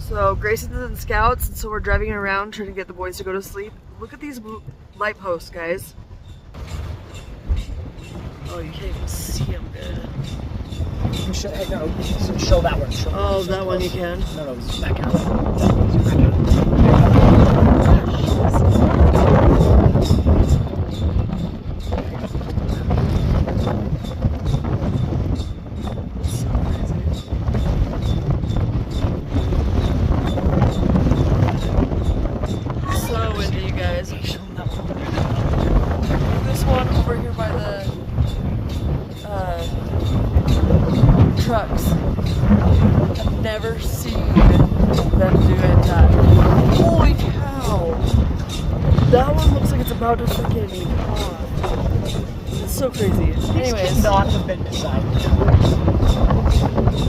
So Grayson's in Scouts, and so we're driving around trying to get the boys to go to sleep. Look at these light posts, guys. Oh, you can't even see them good. You should, no, show that one. Oh, that one you can? No, back out. So windy, you guys. This one over here by the trucks. I've never seen them do that. Holy cow! That one looks like it's about to freaking pop. It's so crazy. Anyways. Not have been decided.